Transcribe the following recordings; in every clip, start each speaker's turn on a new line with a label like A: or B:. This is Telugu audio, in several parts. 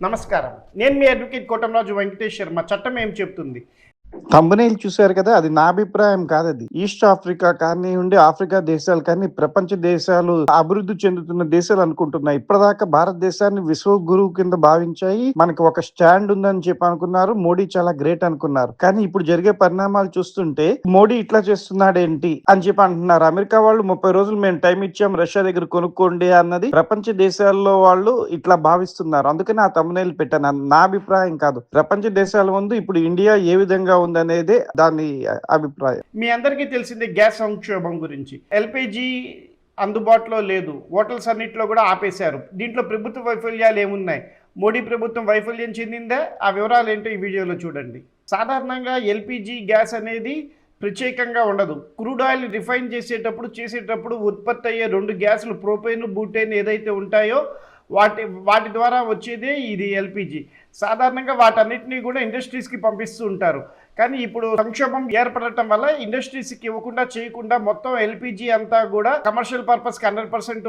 A: నమస్కారం. నేను మీ అడ్వకేట్ కోటంరాజు వెంకటేష్ శర్మ. చట్టం ఏం చెప్తుంది?
B: థంబ్‌నెయిల్ చూసారు కదా! అది నా అభిప్రాయం కాదది. ఈస్ట్ ఆఫ్రికా కానివ్వండి, ఆఫ్రికా దేశాలు కానీ, ప్రపంచ దేశాలు అభివృద్ధి చెందుతున్న దేశాలు అనుకుంటున్నాయి. ఇప్పటిదాకా భారతదేశాన్ని విశ్వగురువు కింద భావించాయి. మనకి ఒక స్టాండ్ ఉందని చెప్పి అనుకున్నారు. మోడీ చాలా గ్రేట్ అనుకున్నారు. కానీ ఇప్పుడు జరిగే పరిణామాలు చూస్తుంటే మోడీ ఇట్లా చేస్తున్నాడేంటి అని చెప్పి అంటున్నారు. అమెరికా వాళ్ళు 30 రోజులు మేము టైం ఇచ్చాం రష్యా దగ్గర కొనుక్కోండి అన్నది ప్రపంచ దేశాల్లో వాళ్ళు ఇట్లా భావిస్తున్నారు. అందుకని ఆ థంబ్‌నెయిల్ పెట్టాను. నా అభిప్రాయం కాదు. ప్రపంచ దేశాల ముందు ఇప్పుడు ఇండియా ఏ విధంగా ఉందనేదే దాని అభిప్రాయం.
A: మీ అందరికీ తెలిసిందే గ్యాస్ సంక్షోభం గురించి. ఎల్‌పీజీ అందుబాటులో లేదు. హోటల్స్ అన్నిట్లో కూడా ఆపేశారు. దీంట్లో ప్రభుత్వ వైఫల్యాలు ఏమున్నాయి? మోడీ ప్రభుత్వం వైఫల్యం చెందిందా? ఆ వివరాలు ఏంటో ఈ వీడియోలో చూడండి. సాధారణంగా ఎల్‌పీజీ గ్యాస్ అనేది ప్రత్యేకంగా ఉండదు. క్రూడ్ ఆయిల్ రిఫైన్ చేసేటప్పుడు ఉత్పత్తి అయ్యే 2 గ్యాసులు ప్రొపేన్, బూటేన్ ఏదైతే ఉంటాయో వాటి ద్వారా వచ్చేదే ఇది ఎల్‌పీజీ. సాధారణంగా వాటన్నిటినీ కూడా ఇండస్ట్రీస్కి పంపిస్తూ ఉంటారు. కానీ ఇప్పుడు సంక్షోభం ఏర్పడటం వల్ల ఇండస్ట్రీస్కి ఇవ్వకుండా చేయకుండా మొత్తం ఎల్‌పీజీ అంతా కూడా కమర్షియల్ పర్పస్కి 100%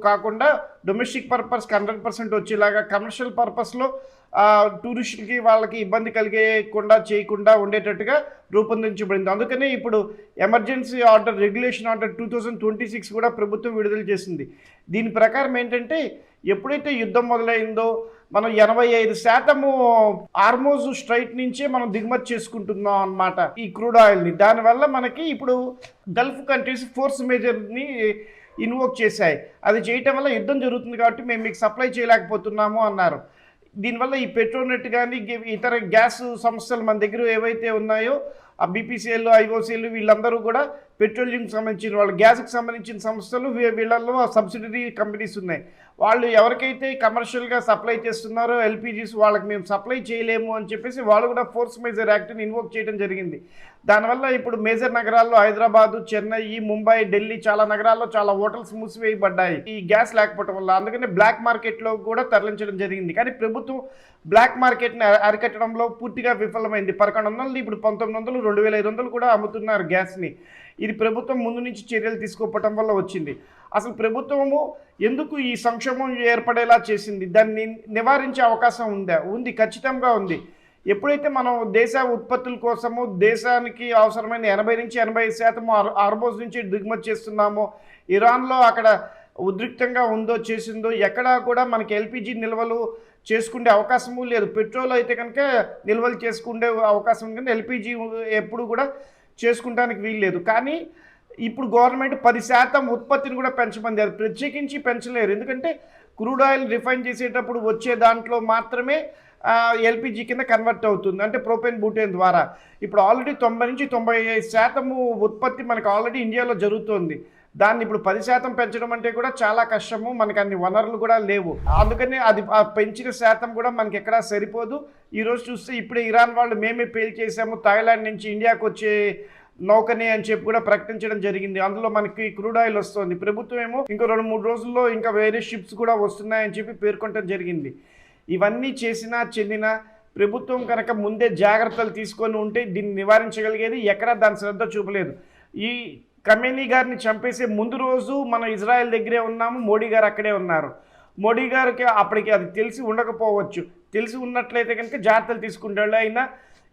A: కాకుండా డొమెస్టిక్ పర్పస్కి 100% వచ్చేలాగా కమర్షియల్ పర్పస్లో టూరిస్టులకి వాళ్ళకి ఇబ్బంది చేయకుండా ఉండేటట్టుగా రూపొందించబడింది. అందుకనే ఇప్పుడు ఎమర్జెన్సీ ఆర్డర్, రెగ్యులేషన్ ఆర్డర్ 2026 కూడా ప్రభుత్వం విడుదల చేసింది. దీని ప్రకారం ఏంటంటే ఎప్పుడైతే యుద్ధం మొదలైందో మనం 85% హార్మోజ్ స్ట్రైట్ నుంచే మనం దిగుమతి చేసుకుంటున్నాం అన్నమాట ఈ క్రూడ్ ఆయిల్ని. దానివల్ల మనకి ఇప్పుడు గల్ఫ్ కంట్రీస్ ఫోర్స్ మేజర్ని ఇన్వోక్ చేశాయి. అది చేయటం వల్ల యుద్ధం జరుగుతుంది కాబట్టి మేము మీకు సప్లై చేయలేకపోతున్నాము అన్నారు. దీనివల్ల ఈ పెట్రోనెట్ కానీ ఇతర గ్యాస్ సంస్థలు మన దగ్గర ఏవైతే ఉన్నాయో ఆ బీపీసీఎల్, ఐఓసీఎల్ వీళ్ళందరూ కూడా పెట్రోలియంకి సంబంధించిన వాళ్ళు, గ్యాస్కి సంబంధించిన సంస్థలు వీళ్ళల్లో సబ్సిడరీ కంపెనీస్ ఉన్నాయి. వాళ్ళు ఎవరికైతే కమర్షియల్గా సప్లై చేస్తున్నారో ఎల్‌పీజీస్ వాళ్ళకి మేము సప్లై చేయలేము అని చెప్పేసి వాళ్ళు కూడా ఫోర్స్ మేజర్ యాక్ట్ని ఇన్వోక్ చేయడం జరిగింది. దానివల్ల ఇప్పుడు మేజర్ నగరాల్లో హైదరాబాదు, చెన్నై, ముంబై, ఢిల్లీ చాలా నగరాల్లో చాలా హోటల్స్ మూసివేయబడ్డాయి ఈ గ్యాస్ లేకపోవడం వల్ల. అందుకని బ్లాక్ మార్కెట్లో కూడా తరలించడం జరిగింది. కానీ ప్రభుత్వం బ్లాక్ మార్కెట్ని అరికట్టడంలో పూర్తిగా విఫలమైంది. 1100 ఇప్పుడు 1900, 2500 కూడా అమ్ముతున్నారు గ్యాస్ని. ఇది ప్రభుత్వం ముందు నుంచి చర్యలు తీసుకోవటం వల్ల వచ్చింది. అసలు ప్రభుత్వము ఎందుకు ఈ సంక్షోభం ఏర్పడేలా చేసింది? దాన్ని నివారించే అవకాశం ఉంది, ఖచ్చితంగా ఉంది. ఎప్పుడైతే మనం దేశ ఉత్పత్తుల కోసము దేశానికి అవసరమైన 80-85% హార్మోజ్ నుంచి దిగుమతి చేస్తున్నామో, ఇరాన్లో అక్కడ ఉద్రిక్తంగా చేసిందో ఎక్కడా కూడా మనకి ఎల్‌పీజీ నిల్వలు చేసుకునే అవకాశము లేదు. పెట్రోల్ అయితే కనుక నిల్వలు చేసుకునే అవకాశం ఉంది, కానీ ఎల్‌పీజీ ఎప్పుడు కూడా చేసుకుంటానికి వీల్లేదు. కానీ ఇప్పుడు గవర్నమెంట్ 10% ఉత్పత్తిని కూడా పెంచమంది. అది ప్రత్యేకించి పెంచలేరు. ఎందుకంటే క్రూడ్ ఆయిల్ రిఫైన్ చేసేటప్పుడు వచ్చే దాంట్లో మాత్రమే ఎల్‌పీజీ కింద కన్వర్ట్ అవుతుంది, అంటే ప్రొపేన్, బూటేన్ ద్వారా. ఇప్పుడు ఆల్రెడీ 90-95% ఉత్పత్తి మనకు ఆల్రెడీ ఇండియాలో జరుగుతోంది. దాన్ని ఇప్పుడు 10% పెంచడం అంటే కూడా చాలా కష్టము. మనకు అన్ని వనరులు కూడా లేవు. అందుకని అది పెంచిన శాతం కూడా మనకి ఎక్కడా సరిపోదు. ఈరోజు చూస్తే ఇప్పుడే ఇరాన్ వాళ్ళు మేమే పేల్చేసాము థాయిలాండ్ నుంచి ఇండియాకు వచ్చే నౌకని అని చెప్పి కూడా ప్రకటించడం జరిగింది. అందులో మనకి క్రూడ్ ఆయిల్ వస్తుంది. ప్రభుత్వం ఏమో ఇంకో 2-3 రోజుల్లో ఇంకా వేరే షిప్స్ కూడా వస్తున్నాయని చెప్పి పేర్కొనడం జరిగింది. ఇవన్నీ చెందిన ప్రభుత్వం కనుక ముందే జాగ్రత్తలు తీసుకొని ఉంటే దీన్ని నివారించగలిగేది. ఎక్కడా దాని శ్రద్ధ చూపలేదు. ఈ ఖమేనీ గారిని చంపేసే ముందు రోజు మనం ఇజ్రాయెల్ దగ్గరే ఉన్నాము, మోడీ గారు అక్కడే ఉన్నారు. మోడీ గారికి అప్పటికి అది తెలిసి ఉండకపోవచ్చు. తెలిసి ఉన్నట్లయితే కనుక జాగ్రత్తలు తీసుకుంటాడు. అయినా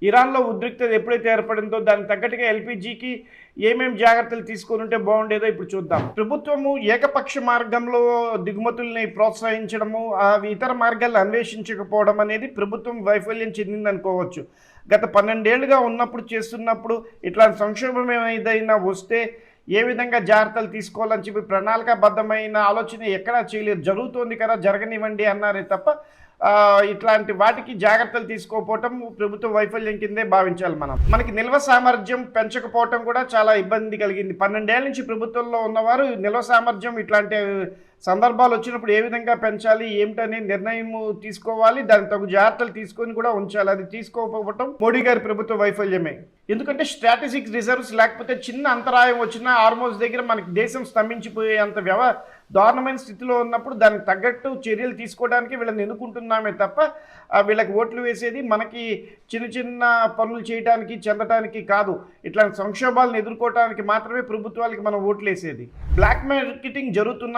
A: ఇరాన్లో ఉద్రిక్తత ఎప్పుడైతే ఏర్పడిందో దానికి తగ్గట్టుగా ఎల్‌పీజీకి ఏమేమి జాగ్రత్తలు తీసుకొని ఉంటే బాగుండేదో ఇప్పుడు చూద్దాం. ప్రభుత్వము ఏకపక్ష మార్గంలో దిగుమతుల్ని ప్రోత్సహించడము, ఇతర మార్గాలను అన్వేషించకపోవడం అనేది ప్రభుత్వం వైఫల్యం చెందిందనుకోవచ్చు. గత 12 ఏళ్ళుగా చేస్తున్నప్పుడు ఇట్లాంటి సంక్షోభం ఏదైనా వస్తే ఏ విధంగా జాగ్రత్తలు తీసుకోవాలని చెప్పి ప్రణాళికాబద్ధమైన ఆలోచన ఎక్కడా చేయలేదు. జరుగుతోంది కదా జరగనివ్వండి అన్నారే తప్ప ఇట్లాంటి వాటికి జాగ్రత్తలు తీసుకోకపోవటం ప్రభుత్వ వైఫల్యం కిందే భావించాలి. మనకి నిల్వ సామర్థ్యం పెంచకపోవటం కూడా చాలా ఇబ్బంది కలిగింది. 12 ఏళ్ళ నుంచి ప్రభుత్వంలో ఉన్నవారు నిల్వ సామర్థ్యం ఇట్లాంటి సందర్భాలు వచ్చినప్పుడు ఏ విధంగా పెంచాలి ఏమిటనే నిర్ణయం తీసుకోవాలి. దానికి తగు జాగ్రత్తలు తీసుకొని కూడా ఉంచాలి. అది తీసుకోకపోవటం మోడీ గారి ప్రభుత్వ వైఫల్యమే. ఎందుకంటే స్ట్రాటజిక్ రిజర్వ్స్ లేకపోతే చిన్న అంతరాయం వచ్చినా హార్మోజ్ దగ్గర మనకి దేశం స్తంభించిపోయేంత దారుణమైన స్థితిలో ఉన్నప్పుడు దానికి తగ్గట్టు చర్యలు తీసుకోవడానికి వీళ్ళని ఎన్నుకుంటున్నామే తప్ప వీళ్ళకి ఓట్లు వేసేది మనకి చిన్న పనులు చేయడానికి చెందడానికి కాదు. ఇట్లాంటి సంక్షోభాలను ఎదుర్కోవడానికి మాత్రమే ప్రభుత్వాలకి మనం ఓట్లు వేసేది. బ్లాక్ మార్కెటింగ్ జరుగుతున్న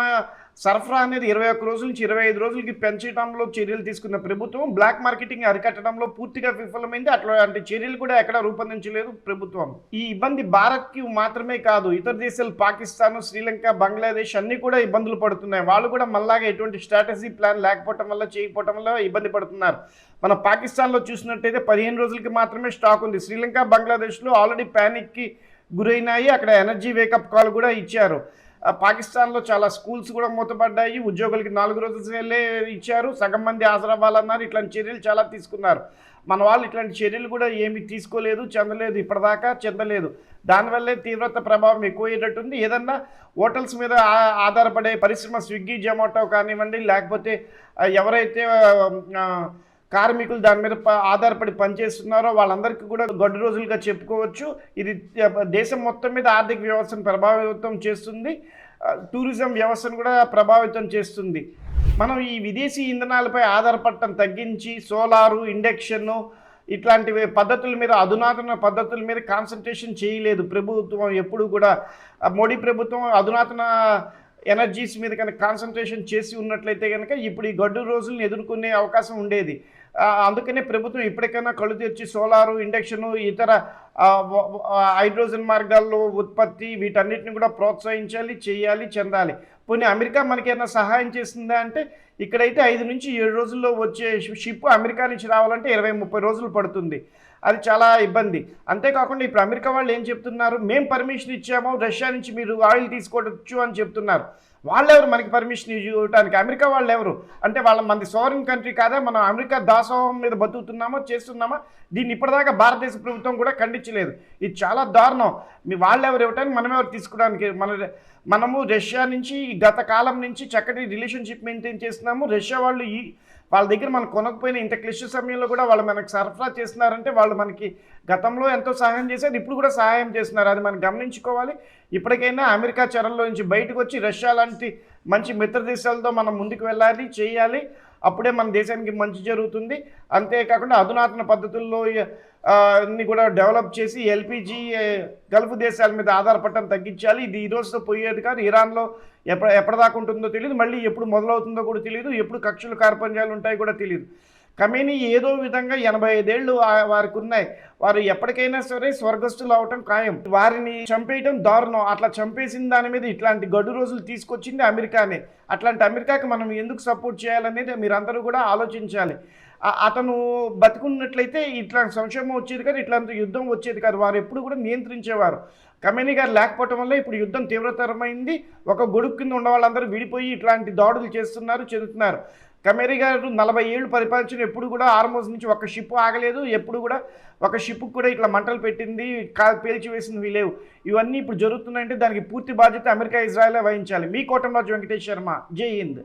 A: సరఫరా అనేది 21 రోజుల నుంచి 25 రోజులకి పెంచడంలో చర్యలు తీసుకున్న ప్రభుత్వం బ్లాక్ మార్కెటింగ్ అరికట్టడంలో పూర్తిగా విఫలమైంది. అట్లాంటి చర్యలు కూడా ఎక్కడ రూపొందించలేదు ప్రభుత్వం. ఈ ఇబ్బంది భారత్కి మాత్రమే కాదు, ఇతర దేశాలు పాకిస్తాన్, శ్రీలంక, బంగ్లాదేశ్ అన్నీ కూడా ఇబ్బందులు పడుతున్నాయి. వాళ్ళు కూడా మళ్ళాగా ఎటువంటి స్ట్రాటజీ ప్లాన్ లేకపోవటం వల్ల, చేయకపోవటం వల్ల ఇబ్బంది పడుతున్నారు. మన పాకిస్తాన్లో చూసినట్టయితే 15 రోజులకి మాత్రమే స్టాక్ ఉంది. శ్రీలంక, బంగ్లాదేశ్లో ఆల్రెడీ ప్యానిక్కి గురైనాయి. అక్కడ ఎనర్జీ వేకప్ కాల్ కూడా ఇచ్చారు. పాకిస్తాన్లో చాలా స్కూల్స్ కూడా మూతపడ్డాయి. ఉద్యోగులకి 4 రోజుల సెలే ఇచ్చారు. సగం మంది హాజరవ్వాలన్నారు. ఇట్లాంటి చర్యలు చాలా తీసుకున్నారు. మన వాళ్ళు ఇట్లాంటి చర్యలు కూడా ఏమీ తీసుకోలేదు, చెందలేదు, ఇప్పటిదాకా చెందలేదు. దానివల్లే తీవ్రత ప్రభావం ఎక్కువయ్యేటట్టుంది. ఏదన్నా హోటల్స్ మీద ఆధారపడే పరిశ్రమ స్విగ్గీ, జొమాటో కానివ్వండి, లేకపోతే ఎవరైతే కార్మికులు దాని మీద ఆధారపడి పనిచేస్తున్నారో వాళ్ళందరికీ కూడా గడ్డు రోజులుగా చెప్పుకోవచ్చు. ఇది దేశం మొత్తం మీద ఆర్థిక వ్యవస్థను ప్రభావితం చేస్తుంది, టూరిజం వ్యవస్థను కూడా ప్రభావితం చేస్తుంది. మనం ఈ విదేశీ ఇంధనాలపై ఆధారపడటం తగ్గించి సోలారు, ఇండక్షన్ ఇట్లాంటి పద్ధతుల మీద, అధునాతన పద్ధతుల మీద కాన్సన్ట్రేషన్ చేయలేదు ప్రభుత్వం. ఎప్పుడు కూడా మోడీ ప్రభుత్వం అధునాతన ఎనర్జీస్ మీద కనుక కాన్సన్ట్రేషన్ చేసి ఉన్నట్లయితే కనుక ఇప్పుడు ఈ గడ్డు రోజులను ఎదుర్కొనే అవకాశం ఉండేది. అందుకనే ప్రభుత్వం ఇప్పటికైనా కళ్ళు తెరిచి సోలారు, ఇండక్షను, ఇతర హైడ్రోజన్ మార్గాల్లో ఉత్పత్తి వీటన్నిటిని కూడా ప్రోత్సహించాలి, చేయాలి, చెందాలి. పోనీ అమెరికా మనకేమైనా సహాయం చేసిందా అంటే ఇక్కడైతే 5 నుంచి 7 రోజుల్లో వచ్చే షిప్ అమెరికా నుంచి రావాలంటే 20-30 రోజులు పడుతుంది. అది చాలా ఇబ్బంది. అంతేకాకుండా ఇప్పుడు అమెరికా వాళ్ళు ఏం చెప్తున్నారు, మేము పర్మిషన్ ఇచ్చాము రష్యా నుంచి మీరు ఆయిల్ తీసుకోవచ్చు అని చెప్తున్నారు. వాళ్ళెవరు మనకి పర్మిషన్ ఇవ్వడానికి? అమెరికా వాళ్ళు ఎవరు అంటే మనది సోవరెన్ కంట్రీ కాదా? మనం అమెరికా దాసోహం మీద బతుకుతున్నామా, చేస్తున్నామా? దీన్ని ఇప్పటిదాకా భారతదేశ ప్రభుత్వం కూడా ఖండించలేదు. ఇది చాలా దారుణం. వాళ్ళెవరు ఇవ్వటానికి, మనమెవరు తీసుకోవడానికి? మనము రష్యా నుంచి గత కాలం నుంచి చక్కటి రిలేషన్షిప్ మెయింటైన్ చేస్తున్నాము. రష్యా వాళ్ళు వాళ్ళ దగ్గర మనం కొనకపోయినా ఇంత క్లిష్ట సమయంలో కూడా వాళ్ళు మనకు సరఫరా చేస్తున్నారంటే వాళ్ళు మనకి గతంలో ఎంతో సహాయం చేశారు, ఇప్పుడు కూడా సహాయం చేస్తున్నారు. అది మనం గమనించుకోవాలి. ఇప్పటికైనా అమెరికా చెరల్లో నుంచి బయటకు వచ్చి రష్యా లాంటి మంచి మిత్ర దేశాలతో మనం ముందుకు వెళ్ళాలి, చేయాలి. అప్పుడే మన దేశానికి మంచి జరుగుతుంది. అంతేకాకుండా అధునాతన పద్ధతుల్లో అన్ని కూడా డెవలప్ చేసి ఎల్పిజి గల్ఫ్ దేశాల మీద ఆధారపడటం తగ్గించాలి. ఇది ఈ రోజుతో పోయేది కాదు. ఇరాన్లో ఎప్పటిదాకా ఉంటుందో తెలియదు, మళ్ళీ ఎప్పుడు మొదలవుతుందో కూడా తెలియదు, ఎప్పుడు కక్షలు కార్పణ్యాలు ఉంటాయో కూడా తెలియదు. కమేనీ ఏదో విధంగా 85 ఏళ్ళు వారికి ఉన్నాయి. వారు ఎప్పటికైనా సరే స్వర్గస్థులు అవటం ఖాయం. వారిని చంపేయటం దారుణం. అట్లా చంపేసిన దాని మీద ఇట్లాంటి గడ్డు రోజులు తీసుకొచ్చింది అమెరికానే. అట్లాంటి అమెరికాకి మనం ఎందుకు సపోర్ట్ చేయాలనేది మీరందరూ కూడా ఆలోచించాలి. అతను బతుకున్నట్లయితే ఇట్లాంటి సంక్షేమం వచ్చేది కాదు, ఇట్లాంటి యుద్ధం వచ్చేది కాదు. వారు ఎప్పుడు కూడా నియంత్రించేవారు. కమేనీ గారు లేకపోవటం వల్ల ఇప్పుడు యుద్ధం తీవ్రతరమైంది. ఒక గొడుగు కింద ఉన్న వాళ్ళందరూ విడిపోయి ఇట్లాంటి దాడులు చేస్తున్నారు, చెందుతున్నారు. కమేనీ గారు 40 ఏళ్ళు పరిపాలించిన ఎప్పుడు కూడా హార్మోజ్ నుంచి ఒక షిప్ ఆగలేదు. ఎప్పుడు కూడా ఒక షిప్కు కూడా ఇట్లా మంటలు పెట్టింది, పేల్చివేసినవి లేవు. ఇవన్నీ ఇప్పుడు జరుగుతున్నాయంటే దానికి పూర్తి బాధ్యత అమెరికా, ఇజ్రాయెల్ వహించాలి. మీ కోటంరాజు వెంకటేష్ శర్మ, జై హింద్.